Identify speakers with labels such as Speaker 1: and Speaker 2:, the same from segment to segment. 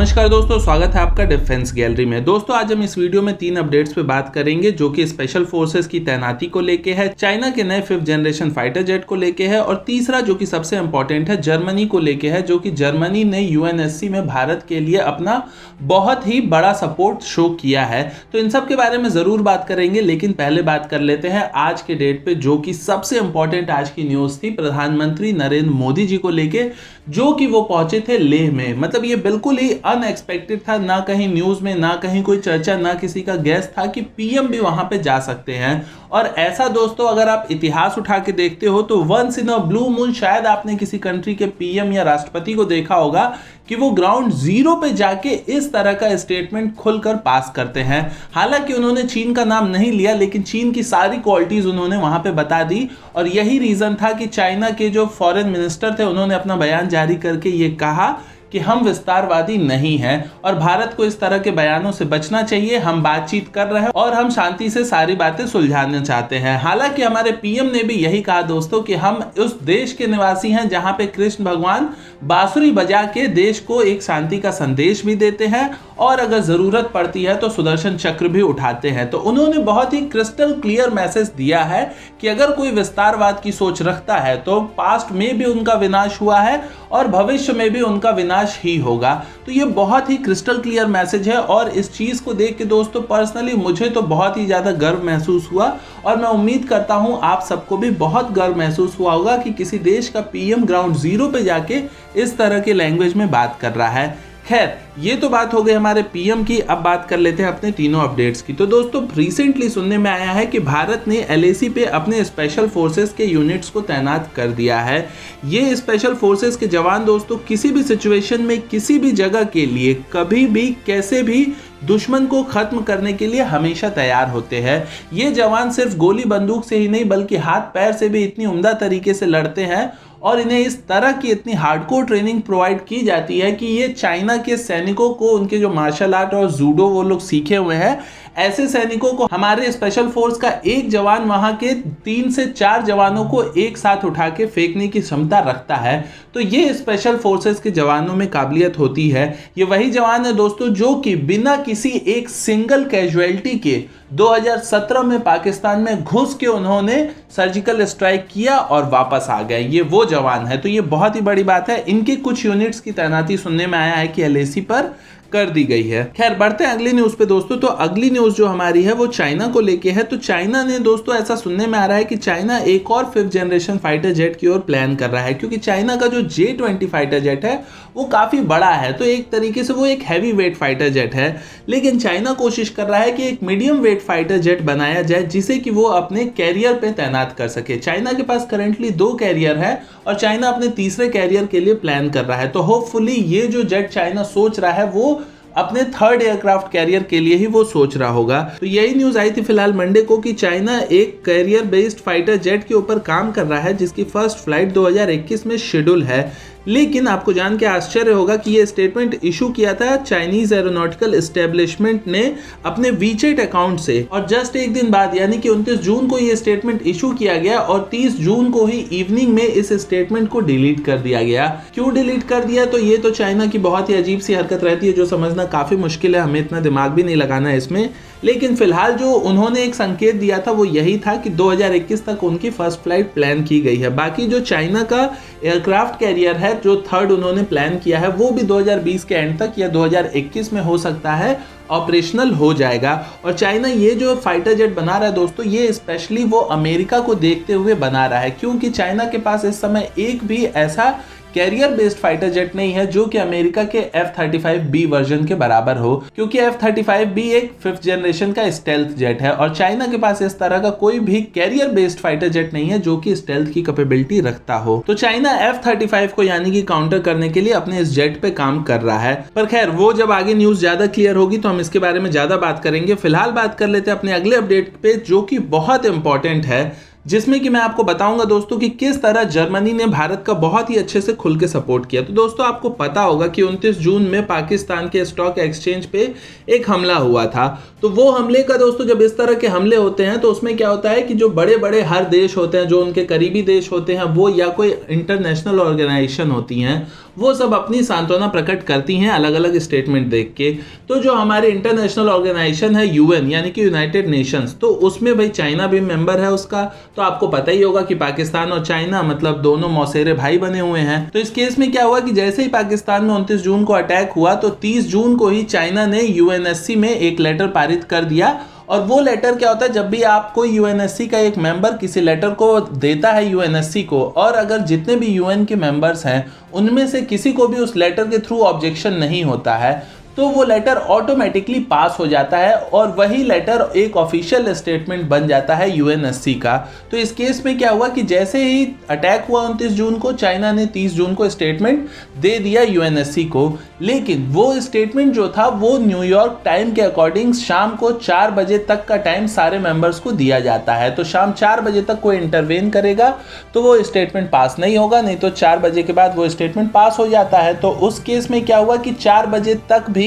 Speaker 1: नमस्कार दोस्तों, स्वागत है आपका डिफेंस गैलरी में। दोस्तों आज हम इस वीडियो में 3 अपडेट्स पे बात करेंगे जो कि स्पेशल फोर्सेस की तैनाती को लेके है, चाइना के नए 5th जनरेशन फाइटर जेट को लेके है और तीसरा जो कि सबसे इंपॉर्टेंट है जर्मनी को लेके है, जो कि जर्मनी ने यूएनएससी में भारत के लिए अपना बहुत ही बड़ा सपोर्ट शो किया है। तो इन सब के बारे में जरूर बात करेंगे, लेकिन पहले बात कर लेते हैं आज के डेट पे जो कि सबसे इंपॉर्टेंट आज की न्यूज थी प्रधानमंत्री नरेंद्र मोदी जी को लेके, जो कि वो पहुंचे थे लेह में। मतलब ये बिल्कुल ही अनएक्सपेक्टेड था, ना कहीं न्यूज में, ना कहीं कोई चर्चा, ना किसी का गेस था कि पीएम भी वहां पे जा सकते हैं। और ऐसा दोस्तों अगर आप इतिहास उठा के देखते हो तो once in a blue moon शायद आपने किसी कंट्री के पीएम या राष्ट्रपति को देखा होगा कि वो ग्राउंड जीरो पे जाके इस तरह का स्टेटमेंट खुलकर पास करते हैं। हालांकि उन्होंने चीन का नाम नहीं लिया, लेकिन चीन की सारी क्वालिटीज उन्होंने वहां पे बता दी और यही रीजन था कि चाइना के जो फॉरेन मिनिस्टर थे उन्होंने अपना बयान जारी करके ये कहा कि हम विस्तारवादी नहीं हैं और भारत को इस तरह के बयानों से बचना चाहिए। हम बातचीत कर रहे हैं और हम शांति से सारी बातें सुलझाना चाहते हैं। हालांकि हमारे पीएम ने भी यही कहा दोस्तों कि हम उस देश के निवासी हैं जहां पे कृष्ण भगवान बांसुरी बजा के देश को एक शांति का संदेश भी देते हैं और अगर जरूरत पड़ती है तो सुदर्शन चक्र भी उठाते हैं। तो उन्होंने बहुत ही क्रिस्टल क्लियर मैसेज दिया है कि अगर कोई विस्तारवाद की सोच रखता है तो पास्ट में भी उनका विनाश हुआ है और भविष्य में भी उनका विनाश ही होगा। तो ये बहुत ही क्रिस्टल क्लियर मैसेज है और इस चीज को देख के दोस्तों पर्सनली मुझे तो बहुत ही ज्यादा गर्व महसूस हुआ और मैं उम्मीद करता हूं आप सबको भी बहुत गर्व महसूस हुआ होगा कि किसी देश का पीएम ग्राउंड जीरो पे जाके इस तरह के लैंग्वेज में बात कर रहा है। खैर ये तो बात हो गई हमारे पीएम की। अब बात कर लेते हैं अपने तीनों अपडेट्स की। तो दोस्तों रिसेंटली सुनने में आया है कि भारत ने एलएसी पे अपने स्पेशल फोर्सेस के यूनिट्स को तैनात कर दिया है। ये स्पेशल फोर्सेस के जवान दोस्तों किसी भी सिचुएशन में किसी भी जगह के लिए कभी भी कैसे भी दुश्मन को खत्म करने के लिए हमेशा तैयार होते हैं। ये जवान सिर्फ गोली बंदूक से ही नहीं बल्कि हाथ पैर से भी इतनी उम्दा तरीके से लड़ते हैं और इन्हें इस तरह की इतनी हार्डकोर ट्रेनिंग प्रोवाइड की जाती है कि ये चाइना के सैनिकों को उनके जो मार्शल आर्ट और जूडो वो लोग सीखे हुए हैं, ऐसे सैनिकों को हमारे स्पेशल फोर्स का एक जवान वहां के 3 से 4 जवानों को एक साथ उठा के फेंकने की क्षमता रखता है। तो ये स्पेशल फोर्सेस के जवानों में काबिलियत होती है। ये वही जवान है दोस्तों जो कि बिना किसी एक सिंगल कैजुअलिटी के 2017 में पाकिस्तान में घुस के उन्होंने सर्जिकल स्ट्राइक किया और वापस आ गए। ये वो जवान है। तो ये बहुत ही बड़ी बात है। इनके कुछ यूनिट्स की तैनाती सुनने में आया है कि एलएसी पर कर दी गई है। खैर बढ़ते हैं अगली न्यूज पे दोस्तों। तो अगली न्यूज जो हमारी है वो चाइना को लेके है। तो चाइना ने दोस्तों ऐसा सुनने में आ रहा है कि चाइना एक और 5th जनरेशन फाइटर जेट की ओर प्लान कर रहा है, क्योंकि चाइना का जो J-20 फाइटर जेट है वो काफी बड़ा है। तो एक तरीके से वो एक हैवी वेट फाइटर जेट है, लेकिन चाइना कोशिश कर रहा है कि एक मीडियम वेट फाइटर जेट बनाया जाए जिसे कि वो अपने कैरियर पे तैनात कर सके। चाइना के पास करेंटली 2 कैरियर है और चाइना अपने तीसरे कैरियर के लिए प्लान कर रहा है। तो होपफुली ये जो जेट चाइना सोच रहा है वो अपने 3rd एयरक्राफ्ट कैरियर के लिए ही वो सोच रहा होगा। तो यही न्यूज आई थी फिलहाल मंडे को कि चाइना एक कैरियर बेस्ड फाइटर जेट के ऊपर काम कर रहा है जिसकी फर्स्ट फ्लाइट 2021 में शेड्यूल है। लेकिन आपको जान के आश्चर्य होगा कि ये स्टेटमेंट इशू किया था चाइनीज एरोनॉटिकल एस्टेब्लिशमेंट ने अपने वीचेट अकाउंट से, और जस्ट एक दिन बाद यानी कि 29 जून को ये स्टेटमेंट इशू किया गया और 30 जून को ही इवनिंग में इस स्टेटमेंट को डिलीट कर दिया गया। क्यों डिलीट कर दिया? तो ये तो चाइना की बहुत ही अजीब सी हरकत रहती है जो समझना काफी मुश्किल है, हमें इतना दिमाग भी नहीं लगाना है इसमें। लेकिन फिलहाल जो उन्होंने एक संकेत दिया था वो यही था कि 2021 तक उनकी फर्स्ट फ्लाइट प्लान की गई है। बाकी जो चाइना का एयरक्राफ्ट कैरियर है जो 3rd उन्होंने प्लान किया है वो भी 2020 के एंड तक या 2021 में हो सकता है ऑपरेशनल हो जाएगा। और चाइना ये जो फाइटर जेट बना रहा है दोस्तों ये स्पेशली वो अमेरिका को देखते हुए बना रहा है, क्योंकि चाइना के पास इस समय एक भी ऐसा कैरियर बेस्ड फाइटर जेट नहीं है जो कि अमेरिका के F-35B वर्जन के बराबर हो, क्योंकि F-35B एक 5th जनरेशन का स्टेल्थ जेट है और चाइना के पास इस तरह का कोई भी कैरियर बेस्ड फाइटर जेट नहीं है जो कि स्टेल्थ की कैपेबिलिटी रखता हो। तो चाइना F-35 को यानी कि काउंटर करने के लिए अपने इस जेट पे काम कर रहा है। पर खैर वो जब आगे न्यूज ज्यादा क्लियर होगी तो हम इसके बारे में ज्यादा बात करेंगे। फिलहाल बात कर लेते हैं अपने अगले अपडेट पे जो कि बहुत इंपॉर्टेंट है, जिसमें कि मैं आपको बताऊंगा दोस्तों कि किस तरह जर्मनी ने भारत का बहुत ही अच्छे से खुल के सपोर्ट किया। तो दोस्तों आपको पता होगा कि 29 जून में पाकिस्तान के स्टॉक एक्सचेंज पे एक हमला हुआ था। तो वो हमले का दोस्तों जब इस तरह के हमले होते हैं तो उसमें क्या होता है कि जो बड़े बड़े हर देश होते हैं, जो उनके करीबी देश होते हैं वो या कोई इंटरनेशनल ऑर्गेनाइजेशन होती हैं, वो सब अपनी सांत्वना प्रकट करती हैं अलग अलग स्टेटमेंट देख के। तो जो हमारे इंटरनेशनल ऑर्गेनाइजेशन है यूएन यानी कि यूनाइटेड नेशंस, तो उसमें भाई चाइना भी मेंबर है उसका। तो आपको पता ही होगा कि पाकिस्तान और चाइना मतलब दोनों मौसेरे भाई बने हुए हैं। तो इस केस में क्या हुआ कि जैसे ही पाकिस्तान में 29 जून को अटैक हुआ तो 30 जून को ही चाइना ने यूएनएससी में एक लेटर पारित कर दिया। और वो लेटर क्या होता है, जब भी आपको यूएनएससी का एक मेंबर किसी लेटर को देता है यूएनएससी को, और अगर जितने भी यूएन के मेंबर्स हैं उनमें से किसी को भी उस लेटर के थ्रू ऑब्जेक्शन नहीं होता है, तो वो लेटर ऑटोमेटिकली पास हो जाता है और वही लेटर एक ऑफिशियल स्टेटमेंट बन जाता है यूएनएससी का। तो इस केस में क्या हुआ कि जैसे ही अटैक हुआ 29 जून को, चाइना ने 30 जून को स्टेटमेंट दे दिया यूएनएससी को। लेकिन वो स्टेटमेंट जो था वो न्यूयॉर्क टाइम के अकॉर्डिंग शाम को 4 बजे तक का टाइम सारे मेंबर्स को दिया जाता है। तो शाम 4 बजे तक कोई इंटरवेन करेगा तो वो स्टेटमेंट पास नहीं होगा, नहीं तो 4 बजे के बाद वो स्टेटमेंट पास हो जाता है। तो उस केस में क्या हुआ कि 4 बजे तक भी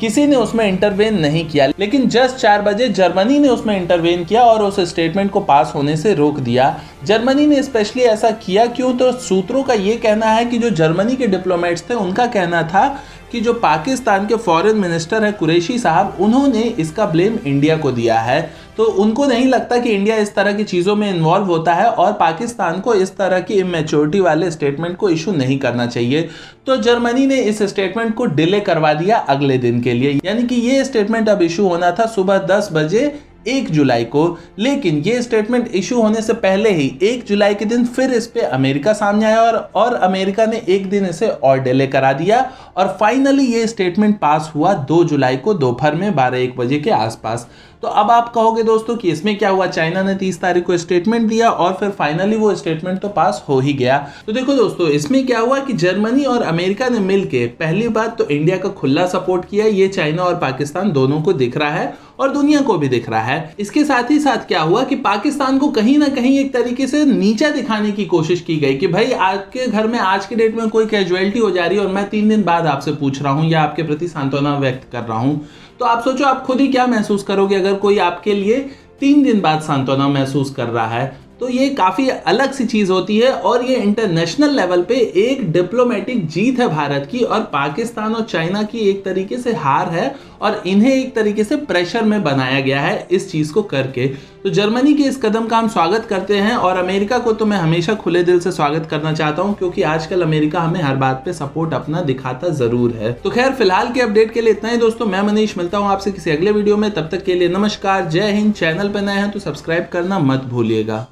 Speaker 1: किसी ने उसमें इंटरवेन नहीं किया, लेकिन जस्ट 4 बजे जर्मनी ने उसमें इंटरवेन किया और उस स्टेटमेंट को पास होने से रोक दिया। जर्मनी ने स्पेशली ऐसा किया क्यों, तो सूत्रों का ये कहना है कि जो जर्मनी के डिप्लोमेट्स थे उनका कहना था कि जो पाकिस्तान के फॉरेन मिनिस्टर है कुरैशी साहब, उन्होंने इसका ब्लेम इंडिया को दिया है। तो उनको नहीं लगता कि इंडिया इस तरह की चीज़ों में इन्वॉल्व होता है और पाकिस्तान को इस तरह की इमेच्योरिटी वाले स्टेटमेंट को इशू नहीं करना चाहिए। तो जर्मनी ने इस स्टेटमेंट को डिले करवा दिया अगले दिन के लिए, यानी कि ये स्टेटमेंट अब इशू होना था सुबह 10 बजे 1 जुलाई को। लेकिन ये स्टेटमेंट इशू होने से पहले ही 1 जुलाई के दिन फिर इस पे अमेरिका सामने आया और अमेरिका ने एक दिन इसे और डिले करा दिया और फाइनली ये स्टेटमेंट पास हुआ 2 जुलाई को दोपहर में 12-1 बजे के आसपास। तो अब आप कहोगे दोस्तों कि इसमें क्या हुआ, चाइना ने 30 तारीख को स्टेटमेंट दिया और फिर फाइनली वो स्टेटमेंट तो पास हो ही गया। तो देखो दोस्तों, इसमें क्या हुआ कि जर्मनी और अमेरिका ने मिलके पहली बात तो इंडिया का खुला सपोर्ट किया। ये चाइना और पाकिस्तान दोनों को दिख रहा है और दुनिया को भी दिख रहा है। इसके साथ ही साथ क्या हुआ कि पाकिस्तान को कहीं ना कहीं एक तरीके से नीचा दिखाने की कोशिश की गई कि भाई आपके घर में आज के डेट में कोई कैजुअलिटी हो जा रही है और मैं 3 दिन बाद आपसे पूछ रहा हूं या आपके प्रति सांत्वना व्यक्त कर रहा हूं। तो आप सोचो आप खुद ही क्या महसूस करोगे अगर कोई आपके लिए 3 दिन बाद सांत्वना महसूस कर रहा है। तो ये काफ़ी अलग सी चीज़ होती है और ये इंटरनेशनल लेवल पे एक डिप्लोमेटिक जीत है भारत की और पाकिस्तान और चाइना की एक तरीके से हार है और इन्हें एक तरीके से प्रेशर में बनाया गया है इस चीज़ को करके। तो जर्मनी के इस कदम का हम स्वागत करते हैं और अमेरिका को तो मैं हमेशा खुले दिल से स्वागत करना चाहता हूं क्योंकि आजकल अमेरिका हमें हर बात पे सपोर्ट अपना दिखाता ज़रूर है। तो खैर फिलहाल के अपडेट के लिए इतना ही दोस्तों। मैं मनीष मिलता हूं आपसे किसी अगले वीडियो में, तब तक के लिए नमस्कार, जय हिंद। चैनल पर नए हैं तो सब्सक्राइब करना मत भूलिएगा।